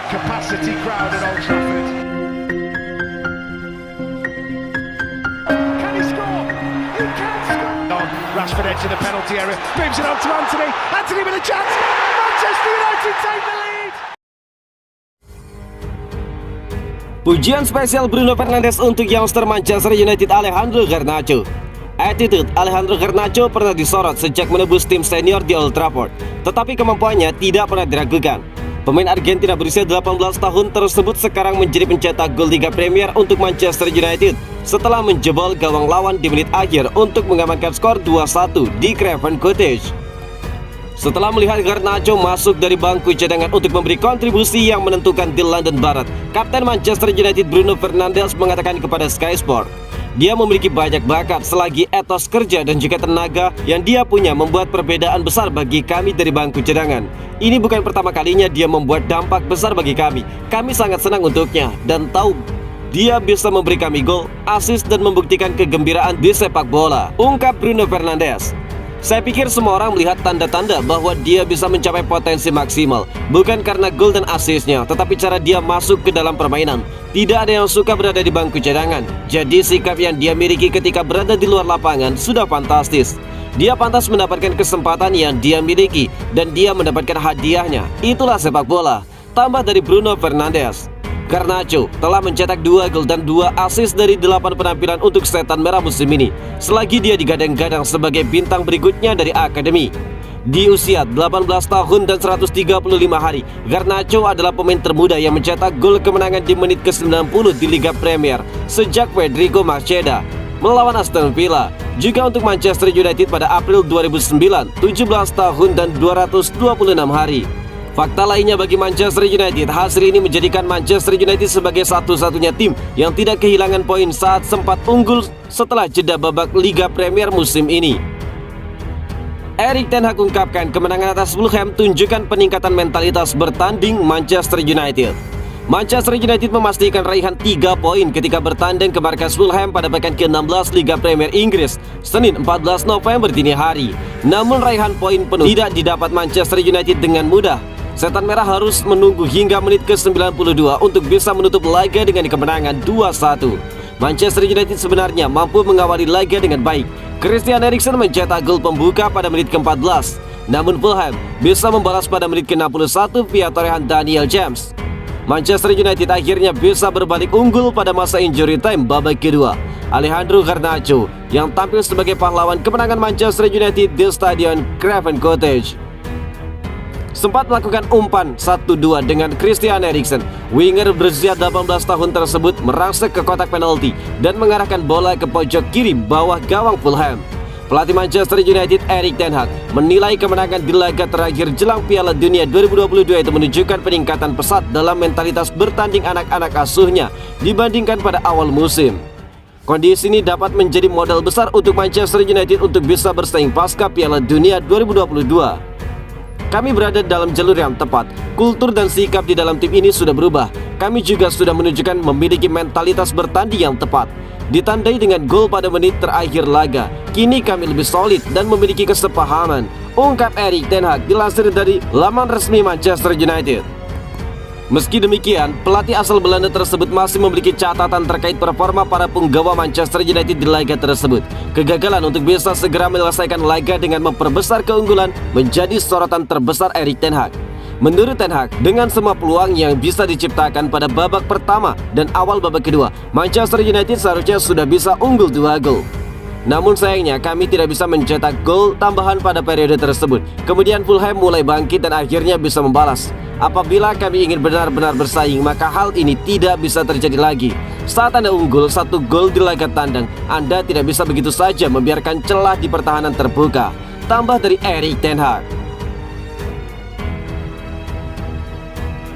capacity crowd at Old Trafford. Can he score? He can score! On Rashford edge of the penalty area, moves it on to Anthony. Anthony with a chance. Manchester United take the lead. Pujian spesial Bruno Fernandes untuk youngster Manchester United Alejandro Garnacho. Attitude Alejandro Garnacho pernah disorot sejak menebus tim senior di Old Trafford, tetapi kemampuannya tidak pernah diragukan. Pemain Argentina berusia 18 tahun tersebut sekarang menjadi pencetak gol Liga Premier untuk Manchester United setelah menjebol gawang lawan di menit akhir untuk mengamankan skor 2-1 di Craven Cottage. Setelah melihat Garnacho masuk dari bangku cadangan untuk memberi kontribusi yang menentukan di London Barat, Kapten Manchester United Bruno Fernandes mengatakan kepada Sky Sport, dia memiliki banyak bakat selagi etos kerja dan juga tenaga yang dia punya membuat perbedaan besar bagi kami dari bangku cadangan. Ini bukan pertama kalinya dia membuat dampak besar bagi kami. Kami sangat senang untuknya dan tahu dia bisa memberi kami gol, assist dan membuktikan kegembiraan di sepak bola, ungkap Bruno Fernandes. Saya pikir semua orang melihat tanda-tanda bahwa dia bisa mencapai potensi maksimal, bukan karena gol dan asisnya, tetapi cara dia masuk ke dalam permainan. Tidak ada yang suka berada di bangku cadangan, jadi sikap yang dia miliki ketika berada di luar lapangan sudah fantastis. Dia pantas mendapatkan kesempatan yang dia miliki, dan dia mendapatkan hadiahnya. Itulah sepak bola, tambah dari Bruno Fernandes. Garnacho telah mencetak 2 gol dan 2 assist dari 8 penampilan untuk Setan Merah musim ini, selagi dia digadang-gadang sebagai bintang berikutnya dari akademi. Di usia 18 tahun dan 135 hari, Garnacho adalah pemain termuda yang mencetak gol kemenangan di menit ke-90 di Liga Premier sejak Federico Macheda melawan Aston Villa. Juga untuk Manchester United pada April 2009, 17 tahun dan 226 hari. Fakta lainnya bagi Manchester United, hasil ini menjadikan Manchester United sebagai satu-satunya tim yang tidak kehilangan poin saat sempat unggul setelah jeda babak Liga Premier musim ini. Erik ten Hag ungkapkan kemenangan atas Fulham tunjukkan peningkatan mentalitas bertanding Manchester United. Manchester United memastikan raihan 3 poin ketika bertanding ke markas Fulham pada pekan ke-16 Liga Premier Inggris, Senin 14 November dini hari. Namun raihan poin penuh tidak didapat Manchester United dengan mudah. Setan Merah harus menunggu hingga menit ke-92 untuk bisa menutup laga dengan kemenangan 2-1. Manchester United sebenarnya mampu mengawali laga dengan baik. Christian Eriksen mencetak gol pembuka pada menit ke-14. Namun Fulham bisa membalas pada menit ke-61 via torehan Daniel James. Manchester United akhirnya bisa berbalik unggul pada masa injury time babak kedua. Alejandro Garnacho yang tampil sebagai pahlawan kemenangan Manchester United di Stadion Craven Cottage sempat melakukan umpan 1-2 dengan Christian Eriksen. Winger berusia 18 tahun tersebut merangsek ke kotak penalti dan mengarahkan bola ke pojok kiri bawah gawang Fulham. Pelatih Manchester United Erik ten Hag menilai kemenangan di laga terakhir jelang Piala Dunia 2022 itu menunjukkan peningkatan pesat dalam mentalitas bertanding anak-anak asuhnya dibandingkan pada awal musim. Kondisi ini dapat menjadi modal besar untuk Manchester United untuk bisa bersaing pasca Piala Dunia 2022. Kami berada dalam jalur yang tepat. Kultur dan sikap di dalam tim ini sudah berubah. Kami juga sudah menunjukkan memiliki mentalitas bertanding yang tepat. Ditandai dengan gol pada menit terakhir laga. Kini kami lebih solid dan memiliki kesepahaman, ungkap Erik ten Hag dilansir dari laman resmi Manchester United. Meski demikian, pelatih asal Belanda tersebut masih memiliki catatan terkait performa para punggawa Manchester United di laga tersebut. Kegagalan untuk bisa segera menyelesaikan laga dengan memperbesar keunggulan menjadi sorotan terbesar Erik ten Hag. Menurut ten Hag, dengan semua peluang yang bisa diciptakan pada babak pertama dan awal babak kedua, Manchester United seharusnya sudah bisa unggul 2 gol. Namun sayangnya kami tidak bisa mencetak gol tambahan pada periode tersebut. Kemudian Fulham mulai bangkit dan akhirnya bisa membalas. Apabila kami ingin benar-benar bersaing, maka hal ini tidak bisa terjadi lagi. Saat Anda unggul 1 gol di laga tandang, Anda tidak bisa begitu saja membiarkan celah di pertahanan terbuka. Tambah dari Erik ten Hag.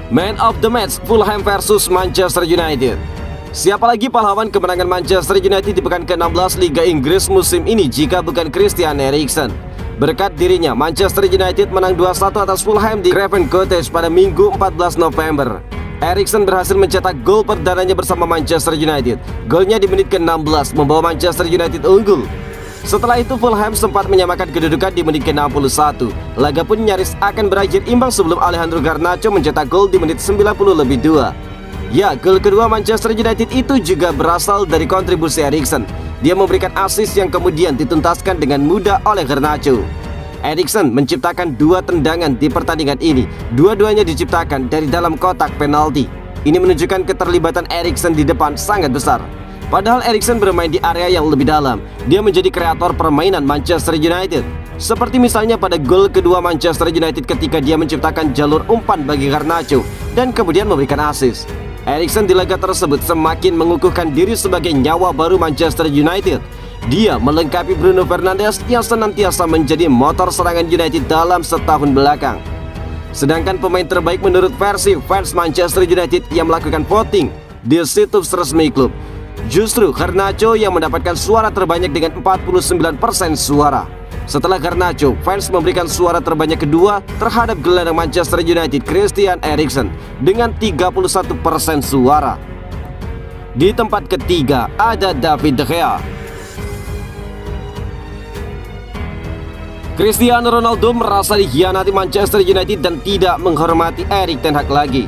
Man of the match Fulham versus Manchester United. Siapa lagi pahlawan kemenangan Manchester United di pekan ke-16 Liga Inggris musim ini jika bukan Christian Eriksen? Berkat dirinya, Manchester United menang 2-1 atas Fulham di Craven Cottage pada Minggu 14 November. Eriksen berhasil mencetak gol perdananya bersama Manchester United. Golnya di menit ke-16 membawa Manchester United unggul. Setelah itu Fulham sempat menyamakan kedudukan di menit ke-61. Laga pun nyaris akan berakhir imbang sebelum Alejandro Garnacho mencetak gol di menit 90+2. Ya, gol kedua Manchester United itu juga berasal dari kontribusi Eriksen. Dia memberikan assist yang kemudian dituntaskan dengan mudah oleh Garnacho. Eriksen menciptakan 2 tendangan di pertandingan ini. Dua-duanya diciptakan dari dalam kotak penalti. Ini menunjukkan keterlibatan Eriksen di depan sangat besar. Padahal Eriksen bermain di area yang lebih dalam. Dia menjadi kreator permainan Manchester United. Seperti misalnya pada gol kedua Manchester United ketika dia menciptakan jalur umpan bagi Garnacho dan kemudian memberikan assist. Eriksen di laga tersebut semakin mengukuhkan diri sebagai nyawa baru Manchester United. Dia melengkapi Bruno Fernandes yang senantiasa menjadi motor serangan United dalam setahun belakang. Sedangkan pemain terbaik menurut versi fans Manchester United yang melakukan voting di situs resmi klub, justru Garnacho yang mendapatkan suara terbanyak dengan 49% suara. Setelah Garnacho, fans memberikan suara terbanyak kedua terhadap gelandang Manchester United Christian Eriksen dengan 31% suara. Di tempat ketiga ada David De Gea. Cristiano Ronaldo merasa dikhianati Manchester United dan tidak menghormati Erik ten Hag lagi.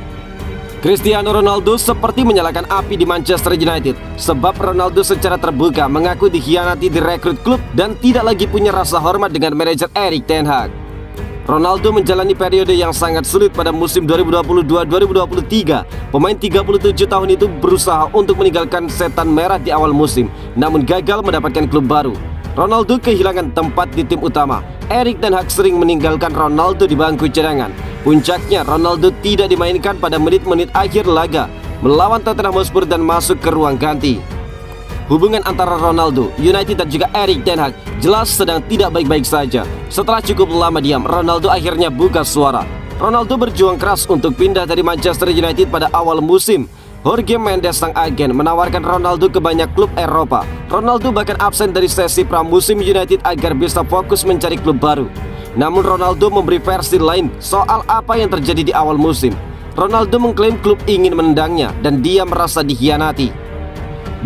Cristiano Ronaldo seperti menyalakan api di Manchester United, sebab Ronaldo secara terbuka mengaku dikhianati di rekrut klub dan tidak lagi punya rasa hormat dengan manajer Erik ten Hag. Ronaldo menjalani periode yang sangat sulit pada musim 2022-2023. Pemain 37 tahun itu berusaha untuk meninggalkan setan merah di awal musim, namun gagal mendapatkan klub baru. Ronaldo kehilangan tempat di tim utama. Erik ten Hag sering meninggalkan Ronaldo di bangku cadangan. Puncaknya, Ronaldo tidak dimainkan pada menit-menit akhir laga melawan Tottenham Hotspur dan masuk ke ruang ganti. Hubungan antara Ronaldo, United dan juga Erik ten Hag jelas sedang tidak baik-baik saja. Setelah cukup lama diam, Ronaldo akhirnya buka suara. Ronaldo berjuang keras untuk pindah dari Manchester United pada awal musim. Jorge Mendes sang agen menawarkan Ronaldo ke banyak klub Eropa. Ronaldo bahkan absen dari sesi pramusim United agar bisa fokus mencari klub baru. Namun Ronaldo memberi versi lain soal apa yang terjadi di awal musim. Ronaldo mengklaim klub ingin menendangnya dan dia merasa dikhianati.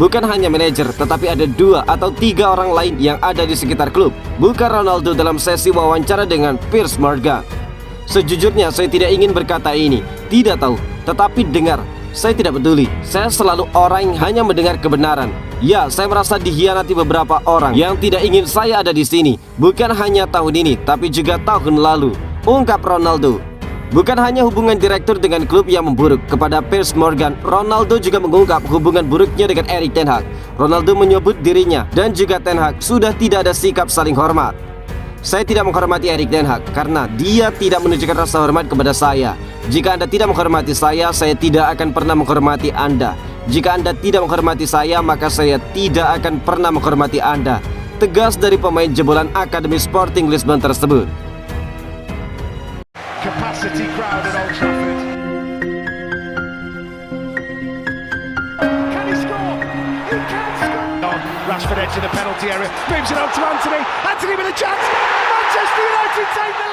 Bukan hanya manajer, tetapi ada 2 atau 3 orang lain yang ada di sekitar klub. Bukan Ronaldo dalam sesi wawancara dengan Piers Morgan. Sejujurnya saya tidak ingin berkata ini, tidak tahu, tetapi dengar. Saya tidak peduli, saya selalu orang yang hanya mendengar kebenaran. Ya, saya merasa dikhianati beberapa orang yang tidak ingin saya ada di sini. Bukan hanya tahun ini, tapi juga tahun lalu, ungkap Ronaldo. Bukan hanya hubungan direktur dengan klub yang memburuk. Kepada Piers Morgan, Ronaldo juga mengungkap hubungan buruknya dengan Erik ten Hag. Ronaldo menyebut dirinya dan juga ten Hag sudah tidak ada sikap saling hormat. Saya tidak menghormati Erik ten Hag karena dia tidak menunjukkan rasa hormat kepada saya. Jika Anda tidak menghormati saya tidak akan pernah menghormati Anda. Jika Anda tidak menghormati saya, maka saya tidak akan pernah menghormati Anda. Tegas dari pemain jebolan Akademi Sporting Lisbon tersebut. Capacity crowd at Old Trafford. Can he score? He can score. Rashford edge of the penalty area, moves it on to Anthony. Anthony with a chance. Manchester United take the lead.